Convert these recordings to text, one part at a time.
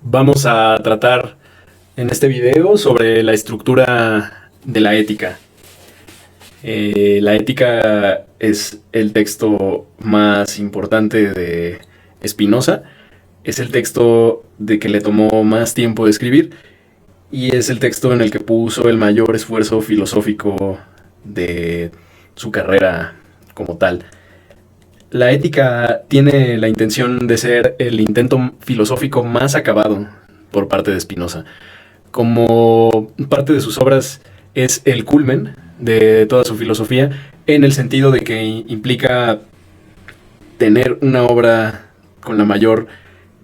Vamos a tratar en este video sobre la estructura de la ética. La ética es el texto más importante de Spinoza. Es el texto de que le tomó más tiempo de escribir y es el texto en el que puso el mayor esfuerzo filosófico de su carrera como tal. La ética tiene la intención de ser el intento filosófico más acabado por parte de Spinoza. Como parte de sus obras es el culmen de toda su filosofía, en el sentido de que implica tener una obra con la mayor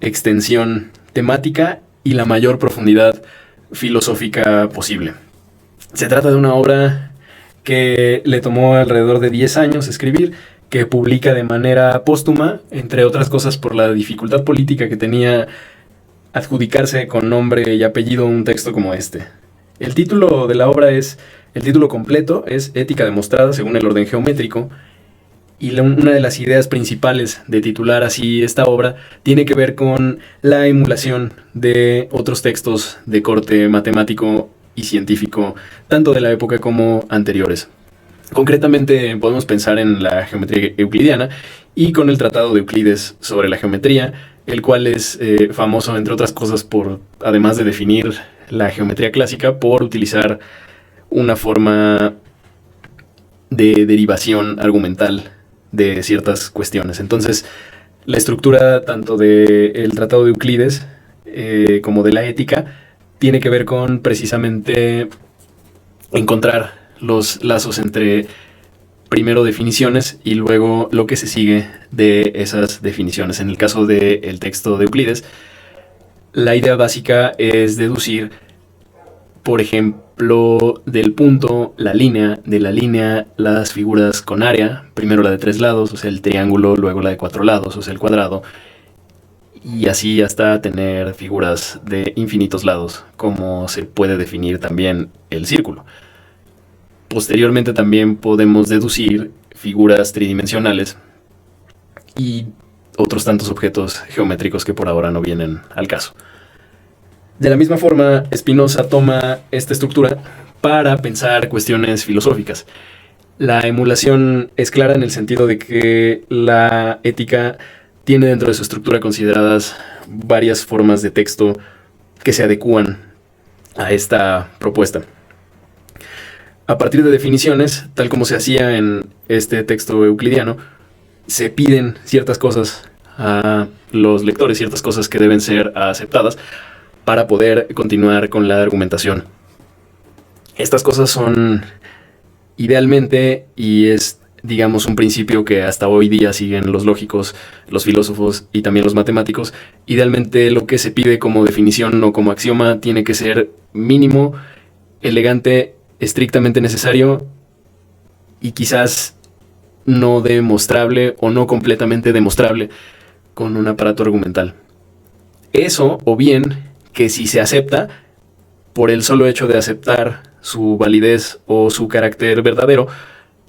extensión temática y la mayor profundidad filosófica posible. Se trata de una obra que le tomó alrededor de 10 años escribir, que publica de manera póstuma, entre otras cosas por la dificultad política que tenía adjudicarse con nombre y apellido un texto como este. El título de la obra el título completo es Ética demostrada según el orden geométrico, y una de las ideas principales de titular así esta obra tiene que ver con la emulación de otros textos de corte matemático y científico, tanto de la época como anteriores. Concretamente podemos pensar en la geometría euclidiana y con el tratado de Euclides sobre la geometría, el cual es famoso entre otras cosas por, además de definir la geometría clásica, por utilizar una forma de derivación argumental de ciertas cuestiones. Entonces, la estructura tanto del tratado de Euclides como de la ética tiene que ver con precisamente encontrar los lazos entre primero definiciones y luego lo que se sigue de esas definiciones. En el caso del texto de Euclides, la idea básica es deducir, por ejemplo, del punto, la línea, de la línea, las figuras con área, primero la de 3 lados, o sea, el triángulo, luego la de 4 lados, o sea, el cuadrado, y así hasta tener figuras de infinitos lados, como se puede definir también el círculo. Posteriormente también podemos deducir figuras tridimensionales y otros tantos objetos geométricos que por ahora no vienen al caso. De la misma forma, Spinoza toma esta estructura para pensar cuestiones filosóficas. La emulación es clara en el sentido de que la ética tiene dentro de su estructura consideradas varias formas de texto que se adecúan a esta propuesta. A partir de definiciones, tal como se hacía en este texto euclidiano, se piden ciertas cosas a los lectores, ciertas cosas que deben ser aceptadas para poder continuar con la argumentación. Estas cosas son idealmente, y es, digamos, un principio que hasta hoy día siguen los lógicos, los filósofos y también los matemáticos, idealmente lo que se pide como definición o como axioma tiene que ser mínimo, elegante, estrictamente necesario y quizás no demostrable o no completamente demostrable con un aparato argumental. Eso, o bien que si se acepta, por el solo hecho de aceptar su validez o su carácter verdadero,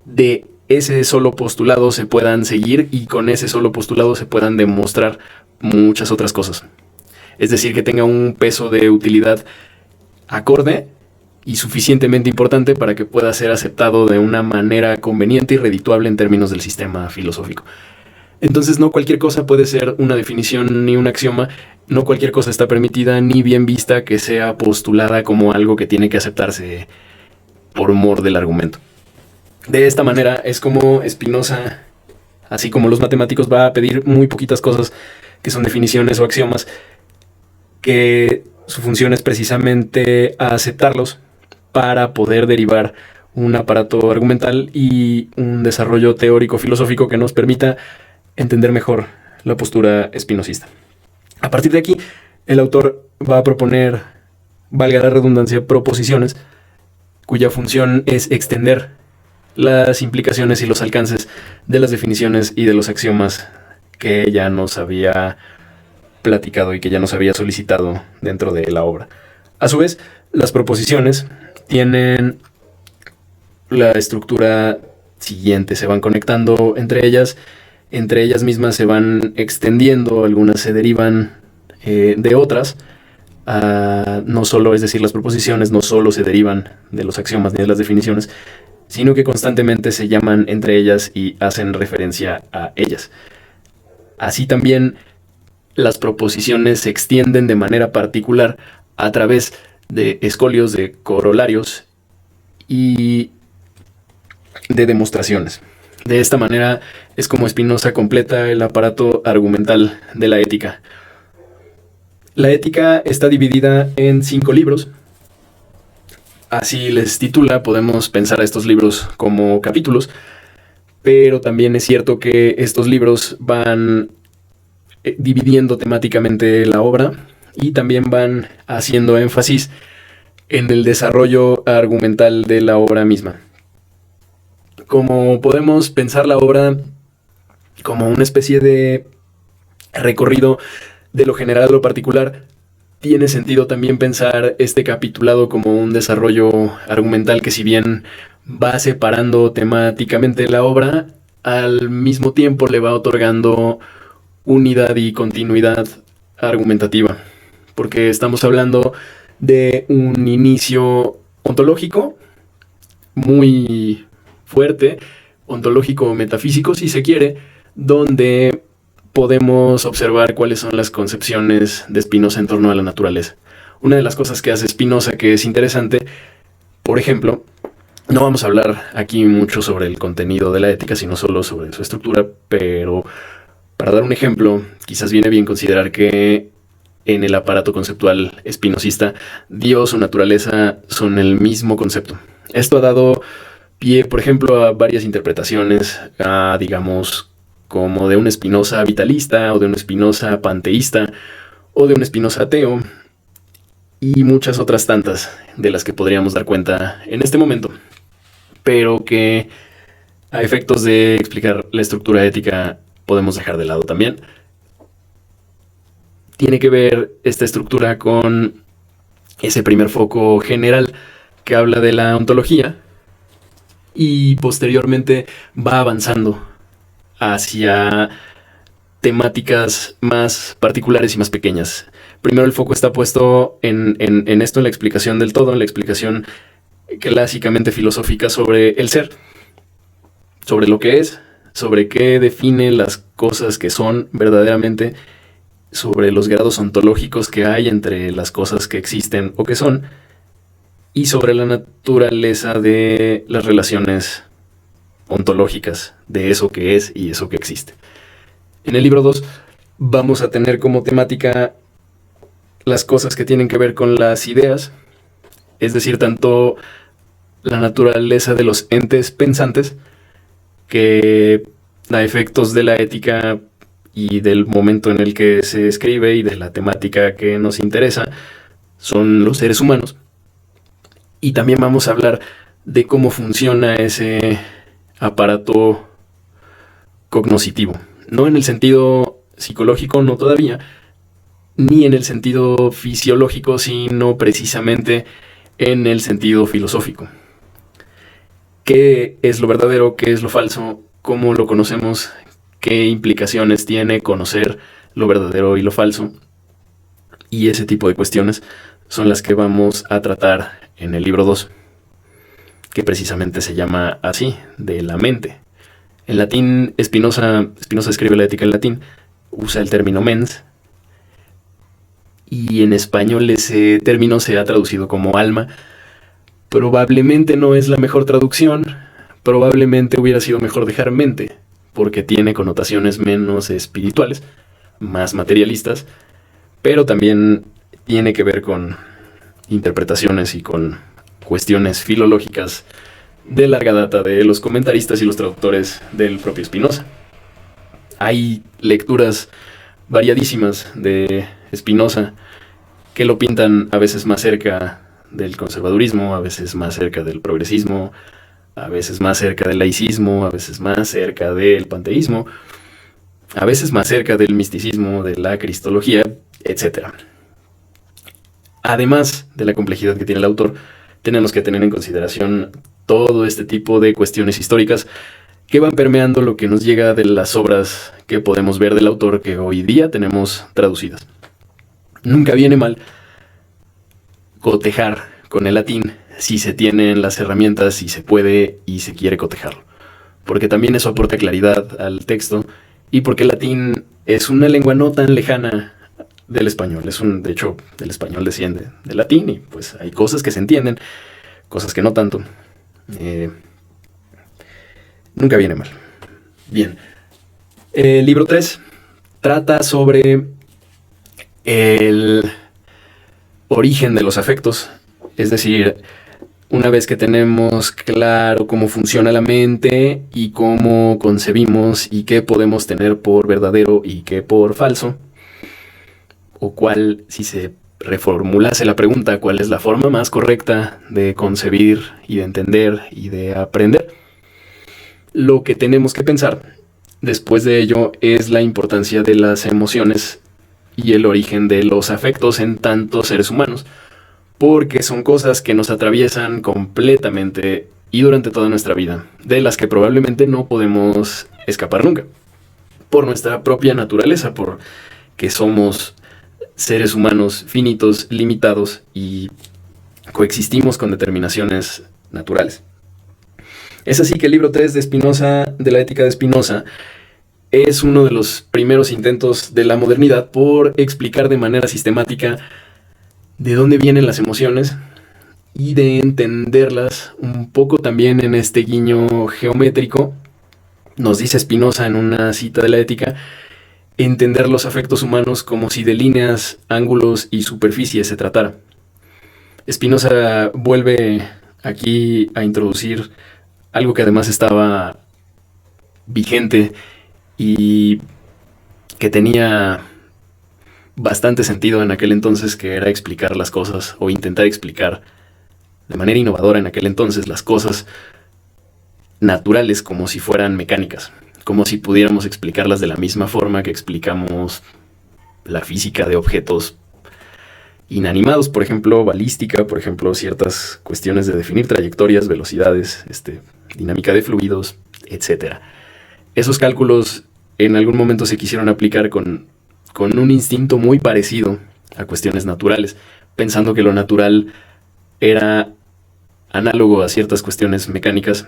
de ese solo postulado se puedan seguir y con ese solo postulado se puedan demostrar muchas otras cosas. Es decir, que tenga un peso de utilidad acorde y suficientemente importante para que pueda ser aceptado de una manera conveniente y redituable en términos del sistema filosófico. Entonces no cualquier cosa puede ser una definición ni un axioma, no cualquier cosa está permitida ni bien vista que sea postulada como algo que tiene que aceptarse por mor del argumento. De esta manera es como Spinoza, así como los matemáticos, va a pedir muy poquitas cosas que son definiciones o axiomas, que su función es precisamente aceptarlos para poder derivar un aparato argumental y un desarrollo teórico filosófico que nos permita entender mejor la postura spinozista. A partir de aquí, el autor va a proponer, valga la redundancia, proposiciones cuya función es extender las implicaciones y los alcances de las definiciones y de los axiomas que ya nos había platicado y que ya nos había solicitado dentro de la obra. A su vez, las proposiciones tienen la estructura siguiente, se van conectando entre ellas mismas se van extendiendo, algunas se derivan de otras, no solo, es decir, las proposiciones no solo se derivan de los axiomas ni de las definiciones, sino que constantemente se llaman entre ellas y hacen referencia a ellas. Así también, las proposiciones se extienden de manera particular a través de escolios, de corolarios y de demostraciones. De esta manera es como Spinoza completa el aparato argumental de la ética. La ética está dividida en 5 libros. Así les titula, podemos pensar a estos libros como capítulos, pero también es cierto que estos libros van dividiendo temáticamente la obra y también van haciendo énfasis en el desarrollo argumental de la obra misma. Como podemos pensar la obra como una especie de recorrido de lo general a lo particular, tiene sentido también pensar este capitulado como un desarrollo argumental que, si bien va separando temáticamente la obra, al mismo tiempo le va otorgando unidad y continuidad argumentativa, porque estamos hablando de un inicio ontológico muy fuerte, ontológico metafísico si se quiere, donde podemos observar cuáles son las concepciones de Spinoza en torno a la naturaleza. Una de las cosas que hace Spinoza que es interesante, por ejemplo, no vamos a hablar aquí mucho sobre el contenido de la ética, sino solo sobre su estructura, pero para dar un ejemplo, quizás viene bien considerar que en el aparato conceptual espinosista, Dios o naturaleza son el mismo concepto. Esto ha dado pie, por ejemplo, a varias interpretaciones, digamos, como de un Spinoza vitalista, o de un Spinoza panteísta, o de un Spinoza ateo, y muchas otras tantas de las que podríamos dar cuenta en este momento, pero que a efectos de explicar la estructura ética podemos dejar de lado también. Tiene que ver esta estructura con ese primer foco general que habla de la ontología y posteriormente va avanzando hacia temáticas más particulares y más pequeñas. Primero el foco está puesto en esto, en la explicación del todo, en la explicación clásicamente filosófica sobre el ser, sobre lo que es, sobre qué define las cosas que son verdaderamente, sobre los grados ontológicos que hay entre las cosas que existen o que son, y sobre la naturaleza de las relaciones ontológicas de eso que es y eso que existe. En el libro 2 vamos a tener como temática las cosas que tienen que ver con las ideas, es decir, tanto la naturaleza de los entes pensantes, que a efectos de la ética y del momento en el que se escribe y de la temática que nos interesa, son los seres humanos. Y también vamos a hablar de cómo funciona ese aparato cognoscitivo. No en el sentido psicológico, no todavía, ni en el sentido fisiológico, sino precisamente en el sentido filosófico. ¿Qué es lo verdadero? ¿Qué es lo falso? ¿Cómo lo conocemos? ¿Qué implicaciones tiene conocer lo verdadero y lo falso? Y ese tipo de cuestiones son las que vamos a tratar en el libro 2, que precisamente se llama así, de la mente. En latín, Spinoza escribe la ética en latín, usa el término mens, y en español ese término se ha traducido como alma. Probablemente no es la mejor traducción, probablemente hubiera sido mejor dejar mente, porque tiene connotaciones menos espirituales, más materialistas, pero también tiene que ver con interpretaciones y con cuestiones filológicas de larga data de los comentaristas y los traductores del propio Spinoza. Hay lecturas variadísimas de Spinoza que lo pintan a veces más cerca del conservadurismo, a veces más cerca del progresismo, a veces más cerca del laicismo, a veces más cerca del panteísmo, a veces más cerca del misticismo, de la cristología, etc. Además de la complejidad que tiene el autor, tenemos que tener en consideración todo este tipo de cuestiones históricas que van permeando lo que nos llega de las obras que podemos ver del autor que hoy día tenemos traducidas. Nunca viene mal cotejar con el latín si se tienen las herramientas, si se puede y se quiere cotejarlo. Porque también eso aporta claridad al texto y porque el latín es una lengua no tan lejana del español. De hecho, el español desciende del latín y pues hay cosas que se entienden, cosas que no tanto. Nunca viene mal. Bien. El libro 3 trata sobre el origen de los afectos. Es decir, una vez que tenemos claro cómo funciona la mente y cómo concebimos y qué podemos tener por verdadero y qué por falso, o cuál, si se reformulase la pregunta, cuál es la forma más correcta de concebir y de entender y de aprender, lo que tenemos que pensar después de ello es la importancia de las emociones y el origen de los afectos en tantos seres humanos, porque son cosas que nos atraviesan completamente y durante toda nuestra vida, de las que probablemente no podemos escapar nunca, por nuestra propia naturaleza, porque somos seres humanos finitos, limitados y coexistimos con determinaciones naturales. Es así que el libro 3 de Spinoza, de la Ética de Spinoza, es uno de los primeros intentos de la modernidad por explicar de manera sistemática de dónde vienen las emociones y de entenderlas un poco también en este guiño geométrico. Nos dice Spinoza en una cita de la Ética, entender los afectos humanos como si de líneas, ángulos y superficies se tratara. Spinoza vuelve aquí a introducir algo que además estaba vigente y que tenía bastante sentido en aquel entonces, que era explicar las cosas o intentar explicar de manera innovadora en aquel entonces las cosas naturales como si fueran mecánicas, como si pudiéramos explicarlas de la misma forma que explicamos la física de objetos inanimados, por ejemplo, balística, por ejemplo, ciertas cuestiones de definir trayectorias, velocidades, dinámica de fluidos, etc. Esos cálculos en algún momento se quisieron aplicar con un instinto muy parecido a cuestiones naturales, pensando que lo natural era análogo a ciertas cuestiones mecánicas,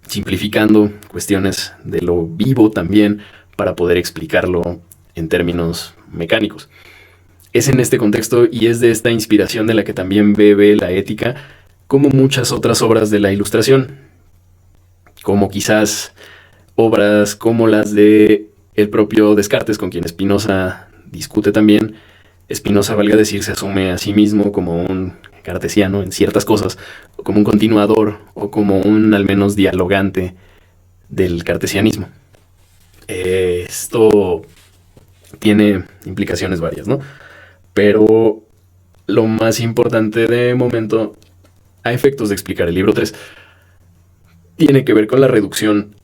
simplificando cuestiones de lo vivo también para poder explicarlo en términos mecánicos. Es en este contexto y es de esta inspiración de la que también bebe la Ética, como muchas otras obras de la Ilustración, como quizás obras como las de el propio Descartes, con quien Spinoza discute también. Spinoza, valga decir, se asume a sí mismo como un cartesiano en ciertas cosas, o como un continuador, o como un al menos dialogante del cartesianismo. Esto tiene implicaciones varias, ¿no? Pero lo más importante de momento, a efectos de explicar el libro 3, tiene que ver con la reducción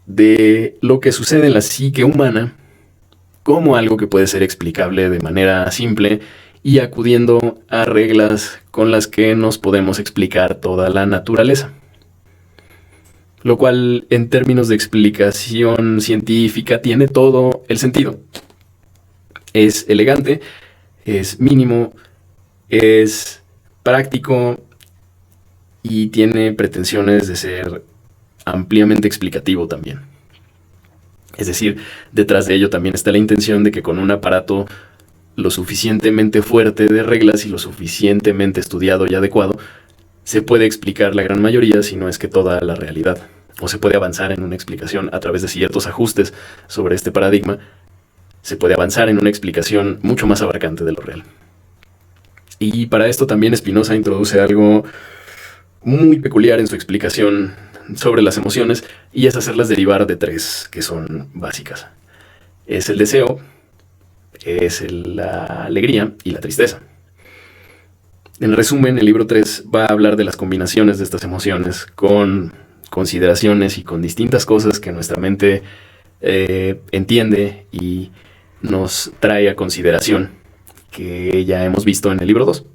de lo que sucede en la psique humana como algo que puede ser explicable de manera simple y acudiendo a reglas con las que nos podemos explicar toda la naturaleza. Lo cual, en términos de explicación científica, tiene todo el sentido. Es elegante, es mínimo, es práctico y tiene pretensiones de ser ampliamente explicativo también. Es decir, detrás de ello también está la intención de que con un aparato lo suficientemente fuerte de reglas y lo suficientemente estudiado y adecuado, se puede explicar la gran mayoría, si no es que toda la realidad. O se puede avanzar en una explicación a través de ciertos ajustes sobre este paradigma. Se puede avanzar en una explicación mucho más abarcante de lo real. Y para esto también Spinoza introduce algo muy peculiar en su explicación sobre las emociones, y es hacerlas derivar de 3 que son básicas. Es el deseo, es la alegría y la tristeza. En resumen, el libro 3 va a hablar de las combinaciones de estas emociones con consideraciones y con distintas cosas que nuestra mente entiende y nos trae a consideración, que ya hemos visto en el libro 2.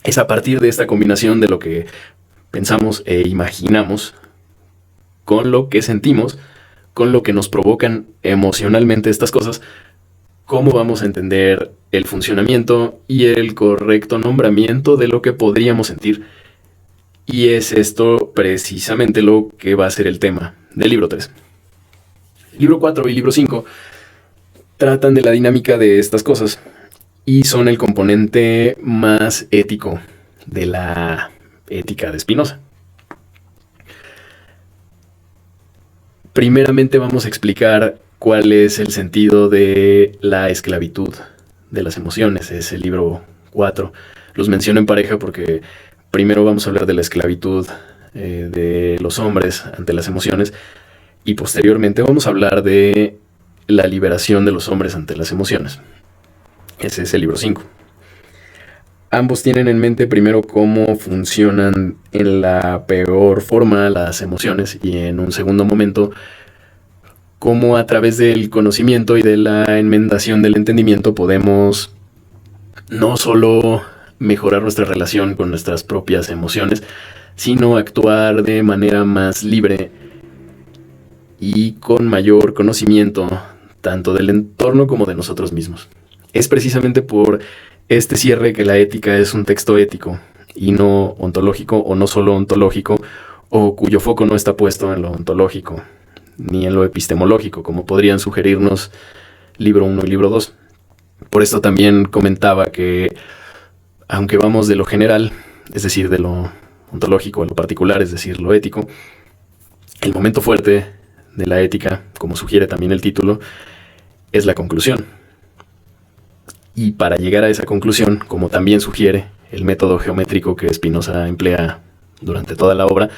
Es a partir de esta combinación de lo que pensamos e imaginamos, con lo que sentimos, con lo que nos provocan emocionalmente estas cosas, cómo vamos a entender el funcionamiento y el correcto nombramiento de lo que podríamos sentir. Y es esto precisamente lo que va a ser el tema del libro 3. Libro 4 y libro 5 tratan de la dinámica de estas cosas y son el componente más ético de la ética de Spinoza. Primeramente vamos a explicar cuál es el sentido de la esclavitud de las emociones. Es el libro 4. Los menciono en pareja porque primero vamos a hablar de la esclavitud de los hombres ante las emociones y posteriormente vamos a hablar de la liberación de los hombres ante las emociones. Ese es el libro 5. Ambos tienen en mente primero cómo funcionan en la peor forma las emociones y en un segundo momento cómo a través del conocimiento y de la enmendación del entendimiento podemos no solo mejorar nuestra relación con nuestras propias emociones, sino actuar de manera más libre y con mayor conocimiento tanto del entorno como de nosotros mismos. Es precisamente por este cierre que la ética es un texto ético y no ontológico o no solo ontológico o cuyo foco no está puesto en lo ontológico ni en lo epistemológico como podrían sugerirnos libro 1 y libro 2. Por esto también comentaba que aunque vamos de lo general, es decir, de lo ontológico a lo particular, es decir, lo ético, el momento fuerte de la ética, como sugiere también el título, es la conclusión. Y para llegar a esa conclusión, como también sugiere el método geométrico que Spinoza emplea durante toda la obra,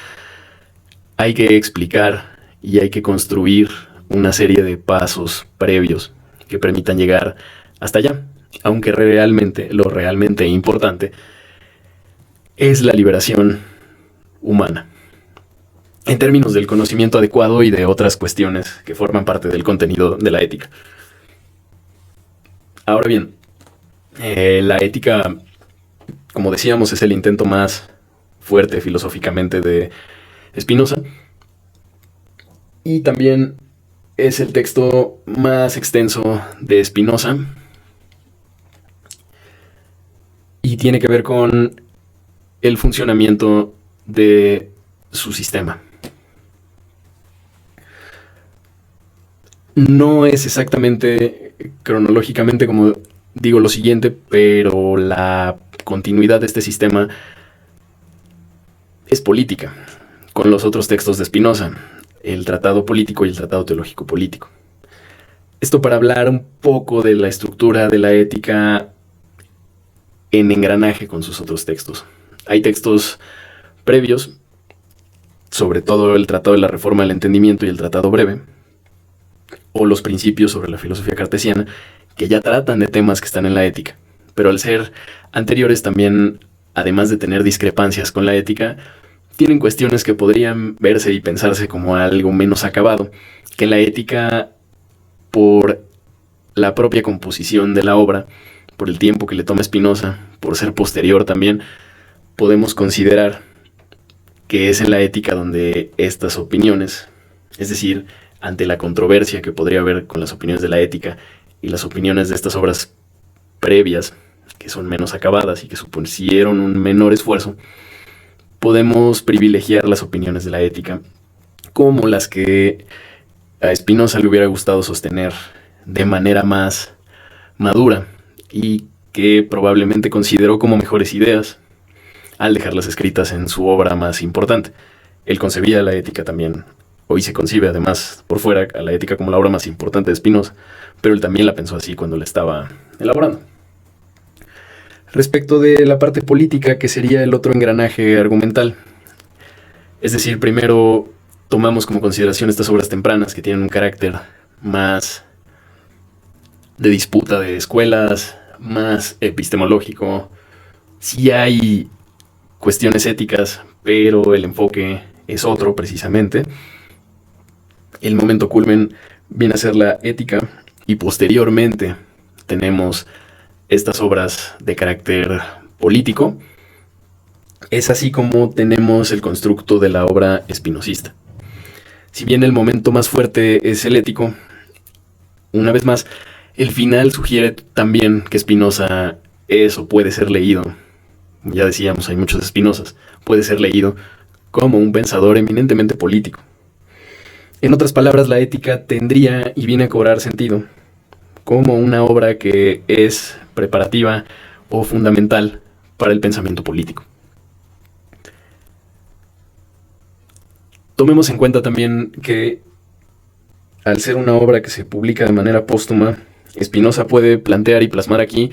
hay que explicar y hay que construir una serie de pasos previos que permitan llegar hasta allá, aunque lo realmente importante es la liberación humana, en términos del conocimiento adecuado y de otras cuestiones que forman parte del contenido de la ética. Ahora bien, la ética, como decíamos, es el intento más fuerte filosóficamente de Spinoza y también es el texto más extenso de Spinoza y tiene que ver con el funcionamiento de su sistema. No es exactamente cronológicamente como digo lo siguiente, pero la continuidad de este sistema es política, con los otros textos de Spinoza, el Tratado Político y el Tratado Teológico Político. Esto para hablar un poco de la estructura de la ética en engranaje con sus otros textos. Hay textos previos, sobre todo el Tratado de la Reforma del Entendimiento y el Tratado Breve, o los principios sobre la filosofía cartesiana, que ya tratan de temas que están en la ética, pero al ser anteriores también, además de tener discrepancias con la ética, tienen cuestiones que podrían verse y pensarse como algo menos acabado, que la ética, por la propia composición de la obra, por el tiempo que le toma Spinoza, por ser posterior también, podemos considerar que es en la ética donde estas opiniones, es decir, ante la controversia que podría haber con las opiniones de la ética y las opiniones de estas obras previas, que son menos acabadas y que supusieron un menor esfuerzo, podemos privilegiar las opiniones de la ética como las que a Spinoza le hubiera gustado sostener de manera más madura y que probablemente consideró como mejores ideas al dejarlas escritas en su obra más importante. Él concebía la ética también, hoy se concibe además por fuera a la ética como la obra más importante de Spinoza, pero él también la pensó así cuando la estaba elaborando. Respecto de la parte política, que sería el otro engranaje argumental, es decir, primero tomamos como consideración estas obras tempranas que tienen un carácter más de disputa de escuelas, más epistemológico. Sí hay cuestiones éticas, pero el enfoque es otro precisamente. El momento culmen viene a ser la ética y posteriormente tenemos estas obras de carácter político. Es así como tenemos el constructo de la obra espinosista. Si bien el momento más fuerte es el ético, una vez más, El final sugiere también que Spinoza es o puede ser leído, ya decíamos, hay muchos Spinozas, puede ser leído como un pensador eminentemente político. En otras palabras, la ética tendría y viene a cobrar sentido como una obra que es preparativa o fundamental para el pensamiento político. Tomemos en cuenta también que, al ser una obra que se publica de manera póstuma, Spinoza puede plantear y plasmar aquí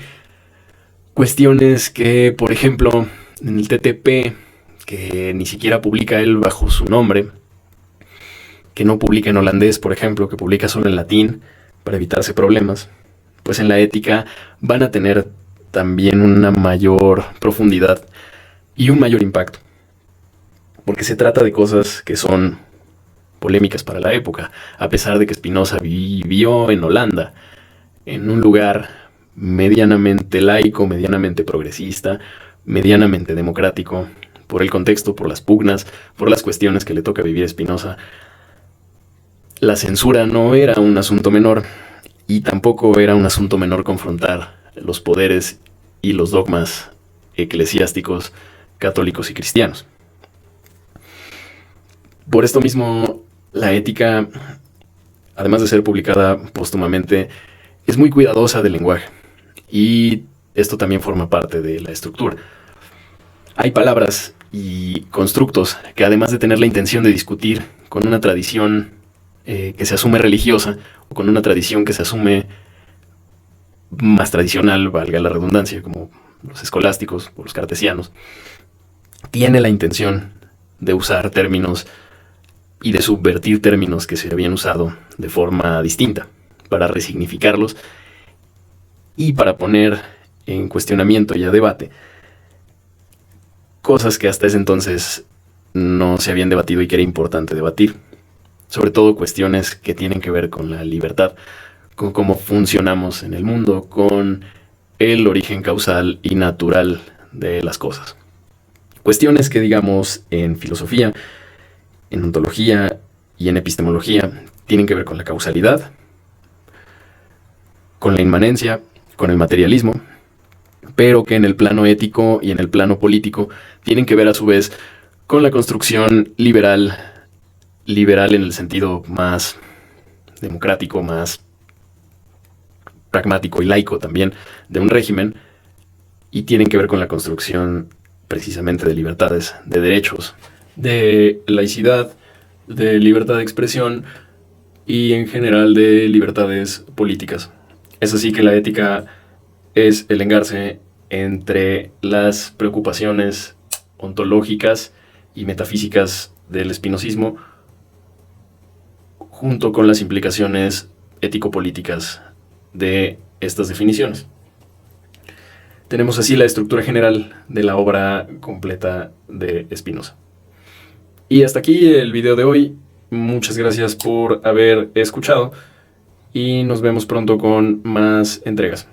cuestiones que, por ejemplo, en el TTP, que ni siquiera publica él bajo su nombre, que no publica en holandés, por ejemplo, que publica solo en latín para evitarse problemas, pues en la ética van a tener también una mayor profundidad y un mayor impacto, porque se trata de cosas que son polémicas para la época, a pesar de que Spinoza vivió en Holanda, en un lugar medianamente laico, medianamente progresista, medianamente democrático, por el contexto, por las pugnas, por las cuestiones que le toca vivir a Spinoza. La censura no era un asunto menor, y tampoco era un asunto menor confrontar los poderes y los dogmas eclesiásticos católicos y cristianos. Por esto mismo, la ética, además de ser publicada póstumamente, es muy cuidadosa del lenguaje, y esto también forma parte de la estructura. Hay palabras y constructos que, además de tener la intención de discutir con una tradición que se asume religiosa, o con una tradición que se asume más tradicional, valga la redundancia, como los escolásticos o los cartesianos, tiene la intención de usar términos y de subvertir términos que se habían usado de forma distinta, para resignificarlos y para poner en cuestionamiento y a debate cosas que hasta ese entonces no se habían debatido y que era importante debatir. Sobre todo cuestiones que tienen que ver con la libertad, con cómo funcionamos en el mundo, con el origen causal y natural de las cosas. Cuestiones que, digamos, en filosofía, en ontología y en epistemología tienen que ver con la causalidad, con la inmanencia, con el materialismo, pero que en el plano ético y en el plano político tienen que ver a su vez con la construcción liberal en el sentido más democrático, más pragmático y laico también de un régimen, y tienen que ver con la construcción precisamente de libertades, de derechos, de laicidad, de libertad de expresión y en general de libertades políticas. Es así que la ética es el engarce entre las preocupaciones ontológicas y metafísicas del espinozismo, junto con las implicaciones ético-políticas de estas definiciones. Tenemos así la estructura general de la obra completa de Spinoza. Y hasta aquí el video de hoy. Muchas gracias por haber escuchado y nos vemos pronto con más entregas.